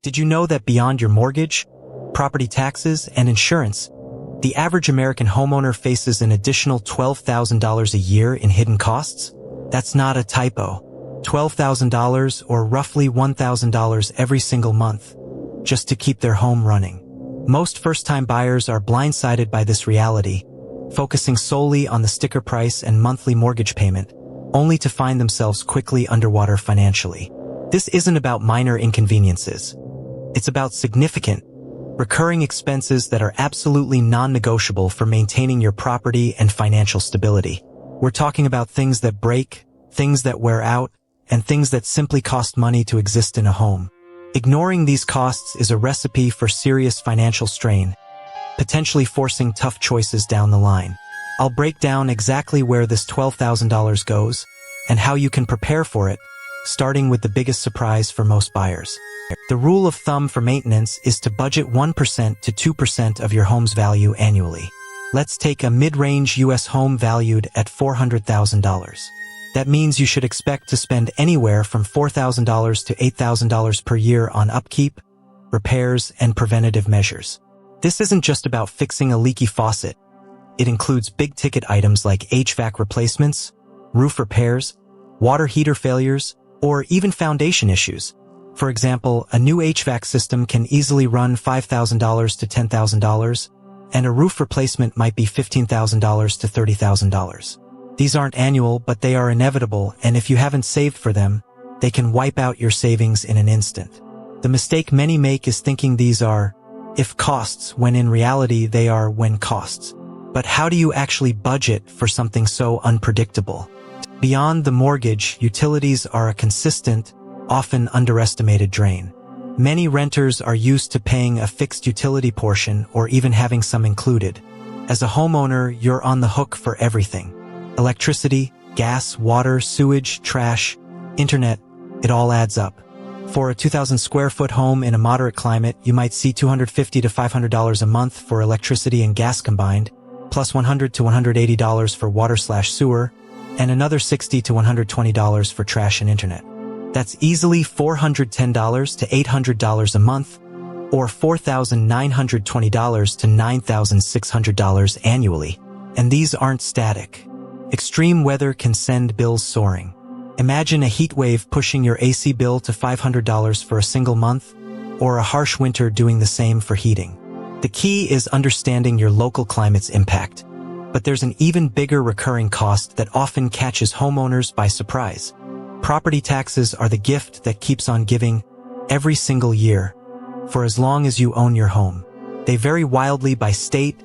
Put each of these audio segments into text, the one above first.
Did you know that beyond your mortgage, property taxes, and insurance, the average American homeowner faces an additional $12,000 a year in hidden costs? That's not a typo. $12,000 or roughly $1,000 every single month, just to keep their home running. Most first-time buyers are blindsided by this reality, focusing solely on the sticker price and monthly mortgage payment, only to find themselves quickly underwater financially. This isn't about minor inconveniences. It's about significant, recurring expenses that are absolutely non-negotiable for maintaining your property and financial stability. We're talking about things that break, things that wear out, and things that simply cost money to exist in a home. Ignoring these costs is a recipe for serious financial strain, potentially forcing tough choices down the line. I'll break down exactly where this $12,000 goes and how you can prepare for it, starting with the biggest surprise for most buyers. The rule of thumb for maintenance is to budget 1% to 2% of your home's value annually. Let's take a mid-range U.S. home valued at $400,000. That means you should expect to spend anywhere from $4,000 to $8,000 per year on upkeep, repairs, and preventative measures. This isn't just about fixing a leaky faucet. It includes big-ticket items like HVAC replacements, roof repairs, water heater failures, or even foundation issues. For example, a new HVAC system can easily run $5,000 to $10,000, and a roof replacement might be $15,000 to $30,000. These aren't annual, but they are inevitable, and if you haven't saved for them, they can wipe out your savings in an instant. The mistake many make is thinking these are if costs, when in reality they are when costs. But how do you actually budget for something so unpredictable? Beyond the mortgage, utilities are a consistent, often underestimated drain. Many renters are used to paying a fixed utility portion or even having some included. As a homeowner, you're on the hook for everything. Electricity, gas, water, sewage, trash, internet, it all adds up. For a 2,000 square foot home in a moderate climate, you might see $250 to $500 a month for electricity and gas combined, plus $100 to $180 for water/sewer, and another $60 to $120 for trash and internet. That's easily $410 to $800 a month, or $4,920 to $9,600 annually. And these aren't static. Extreme weather can send bills soaring. Imagine a heat wave pushing your AC bill to $500 for a single month, or a harsh winter doing the same for heating. The key is understanding your local climate's impact. But there's an even bigger recurring cost that often catches homeowners by surprise. Property taxes are the gift that keeps on giving every single year, for as long as you own your home. They vary wildly by state,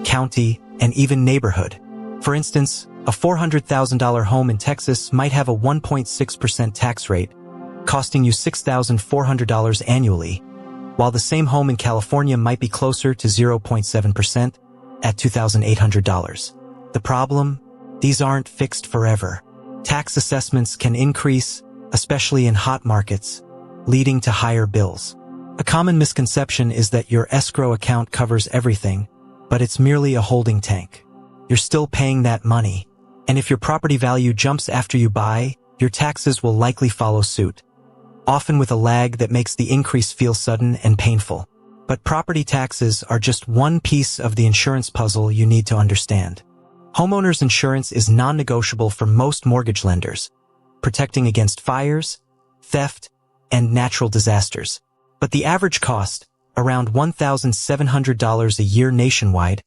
county, and even neighborhood. For instance, a $400,000 home in Texas might have a 1.6% tax rate, costing you $6,400 annually, while the same home in California might be closer to 0.7% at $2,800. The problem? These aren't fixed forever. Tax assessments can increase, especially in hot markets, leading to higher bills. A common misconception is that your escrow account covers everything, but it's merely a holding tank. You're still paying that money, and if your property value jumps after you buy, your taxes will likely follow suit, often with a lag that makes the increase feel sudden and painful. But property taxes are just one piece of the insurance puzzle you need to understand. Homeowners insurance is non-negotiable for most mortgage lenders, protecting against fires, theft, and natural disasters. But the average cost, around $1,700 a year nationwide,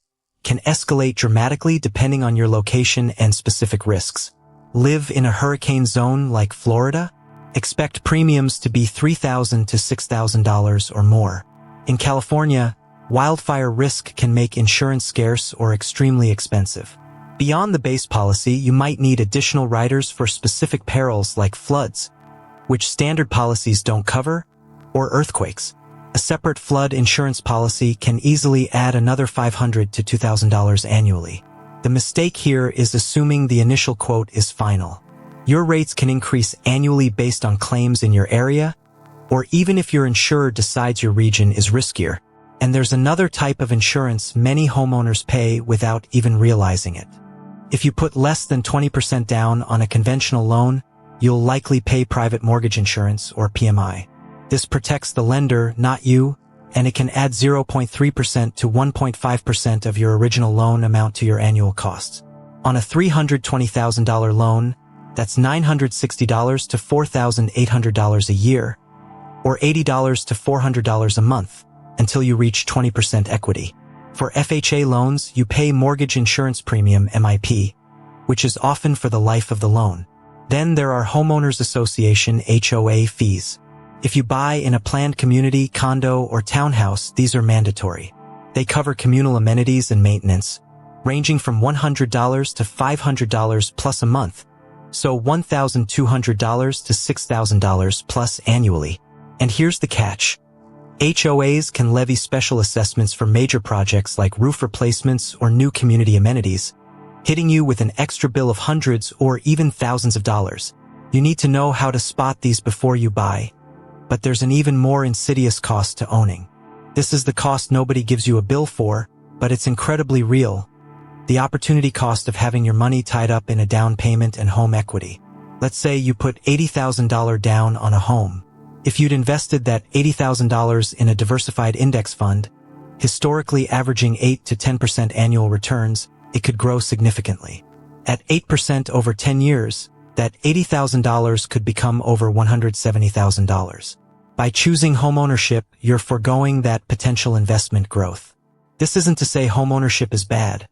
can escalate dramatically depending on your location and specific risks. Live in a hurricane zone like Florida? Expect premiums to be $3,000 to $6,000 or more. In California, wildfire risk can make insurance scarce or extremely expensive. Beyond the base policy, you might need additional riders for specific perils like floods, which standard policies don't cover, or earthquakes. A separate flood insurance policy can easily add another $500 to $2,000 annually. The mistake here is assuming the initial quote is final. Your rates can increase annually based on claims in your area, or even if your insurer decides your region is riskier. And there's another type of insurance many homeowners pay without even realizing it. If you put less than 20% down on a conventional loan, you'll likely pay private mortgage insurance or PMI. This protects the lender, not you, and it can add 0.3% to 1.5% of your original loan amount to your annual costs. On a $320,000 loan, that's $960 to $4,800 a year, or $80 to $400 a month, until you reach 20% equity. For FHA loans, you pay mortgage insurance premium MIP, which is often for the life of the loan. Then there are Homeowners Association HOA fees. If you buy in a planned community, condo, or townhouse, these are mandatory. They cover communal amenities and maintenance, ranging from $100 to $500 plus a month, so $1,200 to $6,000 plus annually. And here's the catch. HOAs can levy special assessments for major projects like roof replacements or new community amenities, hitting you with an extra bill of hundreds or even thousands of dollars. You need to know how to spot these before you buy, but there's an even more insidious cost to owning. This is the cost nobody gives you a bill for, but it's incredibly real. The opportunity cost of having your money tied up in a down payment and home equity. Let's say you put $80,000 down on a home. If you'd invested that $80,000 in a diversified index fund, historically averaging 8 to 10% annual returns, it could grow significantly. At 8% over 10 years, that $80,000 could become over $170,000. By choosing homeownership, you're foregoing that potential investment growth. This isn't to say homeownership is bad,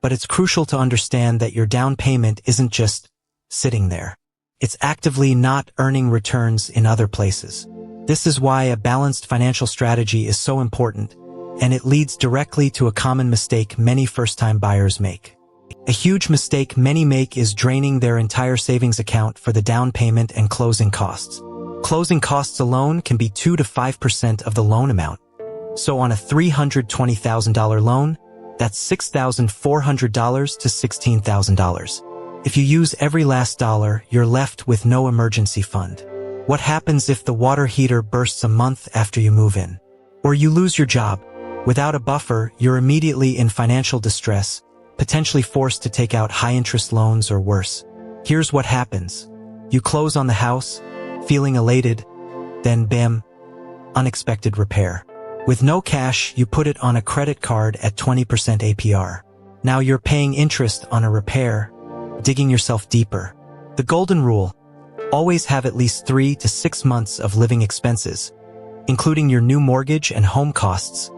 but it's crucial to understand that your down payment isn't just sitting there. It's actively not earning returns in other places. This is why a balanced financial strategy is so important, and it leads directly to a common mistake many first-time buyers make. A huge mistake many make is draining their entire savings account for the down payment and closing costs. Closing costs alone can be 2 to 5% of the loan amount. So on a $320,000 loan, that's $6,400 to $16,000. If you use every last dollar, you're left with no emergency fund. What happens if the water heater bursts a month after you move in? Or you lose your job? Without a buffer, you're immediately in financial distress, potentially forced to take out high-interest loans or worse. Here's what happens. You close on the house, feeling elated, then bam, unexpected repair. With no cash, you put it on a credit card at 20% APR. Now you're paying interest on a repair, digging yourself deeper. The golden rule: always have at least 3 to 6 months of living expenses, including your new mortgage and home costs,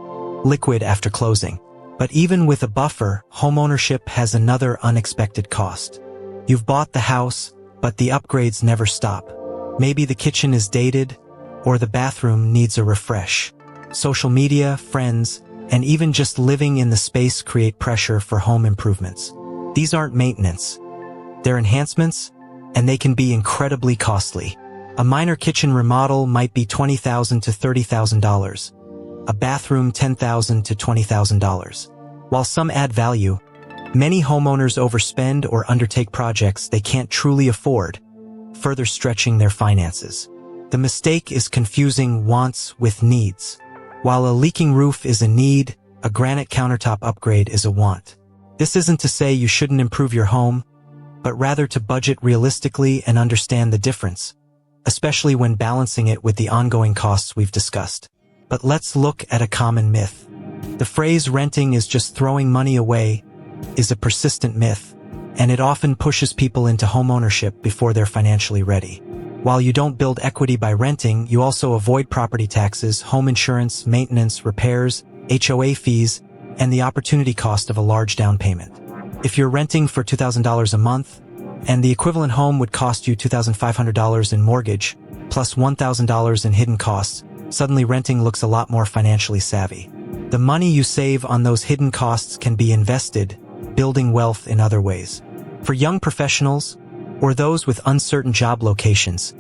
liquid after closing. But even with a buffer, homeownership has another unexpected cost. You've bought the house, but the upgrades never stop. Maybe the kitchen is dated, or the bathroom needs a refresh. Social media, friends, and even just living in the space create pressure for home improvements. These aren't maintenance. They're enhancements, and they can be incredibly costly. A minor kitchen remodel might be $20,000 to $30,000. A bathroom $10,000 to $20,000. While some add value, many homeowners overspend or undertake projects they can't truly afford, further stretching their finances. The mistake is confusing wants with needs. While a leaking roof is a need, a granite countertop upgrade is a want. This isn't to say you shouldn't improve your home, but rather to budget realistically and understand the difference, especially when balancing it with the ongoing costs we've discussed. But let's look at a common myth. The phrase renting is just throwing money away is a persistent myth, and it often pushes people into homeownership before they're financially ready. While you don't build equity by renting, you also avoid property taxes, home insurance, maintenance, repairs, HOA fees, and the opportunity cost of a large down payment. If you're renting for $2,000 a month, and the equivalent home would cost you $2,500 in mortgage, plus $1,000 in hidden costs, suddenly renting looks a lot more financially savvy. The money you save on those hidden costs can be invested, building wealth in other ways. For young professionals, or those with uncertain job locations,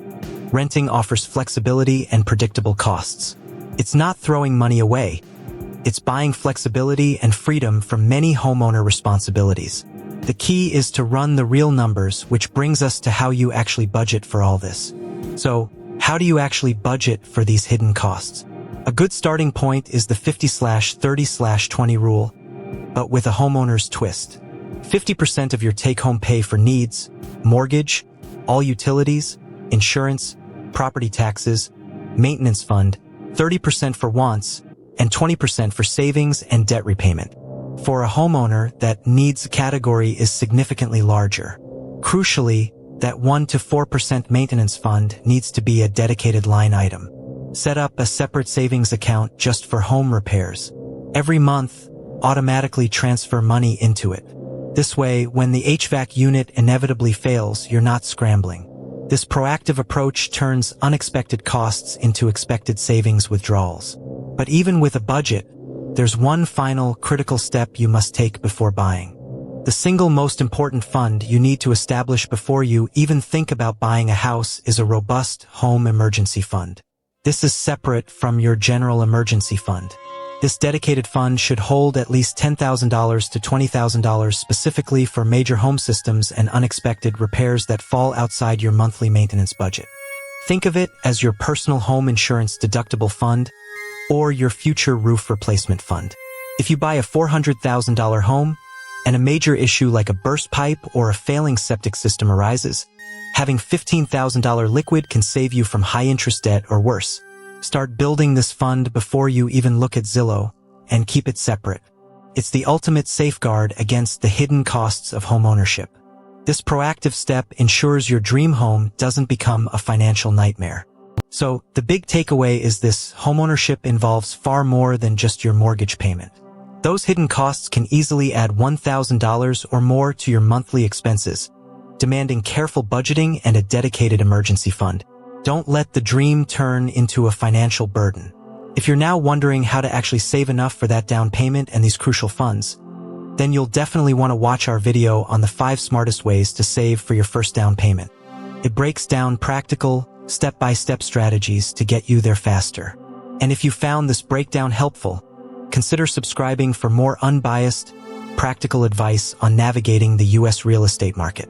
renting offers flexibility and predictable costs. It's not throwing money away. It's buying flexibility and freedom from many homeowner responsibilities. The key is to run the real numbers, which brings us to how you actually budget for all this. So, how do you actually budget for these hidden costs? A good starting point is the 50/30/20 rule, but with a homeowner's twist. 50% of your take-home pay for needs, mortgage, all utilities, insurance, property taxes, maintenance fund, 30% for wants, and 20% for savings and debt repayment. For a homeowner, that needs category is significantly larger. Crucially, that 1 to 4% maintenance fund needs to be a dedicated line item. Set up a separate savings account just for home repairs. Every month, automatically transfer money into it. This way, when the HVAC unit inevitably fails, you're not scrambling. This proactive approach turns unexpected costs into expected savings withdrawals. But even with a budget, there's one final critical step you must take before buying. The single most important fund you need to establish before you even think about buying a house is a robust home emergency fund. This is separate from your general emergency fund. This dedicated fund should hold at least $10,000 to $20,000 specifically for major home systems and unexpected repairs that fall outside your monthly maintenance budget. Think of it as your personal home insurance deductible fund or your future roof replacement fund. If you buy a $400,000 home and a major issue like a burst pipe or a failing septic system arises, having $15,000 liquid can save you from high-interest debt or worse. Start building this fund before you even look at Zillow, and keep it separate. It's the ultimate safeguard against the hidden costs of homeownership. This proactive step ensures your dream home doesn't become a financial nightmare. So, the big takeaway is this: homeownership involves far more than just your mortgage payment. Those hidden costs can easily add $1,000 or more to your monthly expenses, demanding careful budgeting and a dedicated emergency fund. Don't let the dream turn into a financial burden. If you're now wondering how to actually save enough for that down payment and these crucial funds, then you'll definitely want to watch our video on the 5 smartest ways to save for your first down payment. It breaks down practical, step-by-step strategies to get you there faster. And if you found this breakdown helpful, consider subscribing for more unbiased, practical advice on navigating the U.S. real estate market.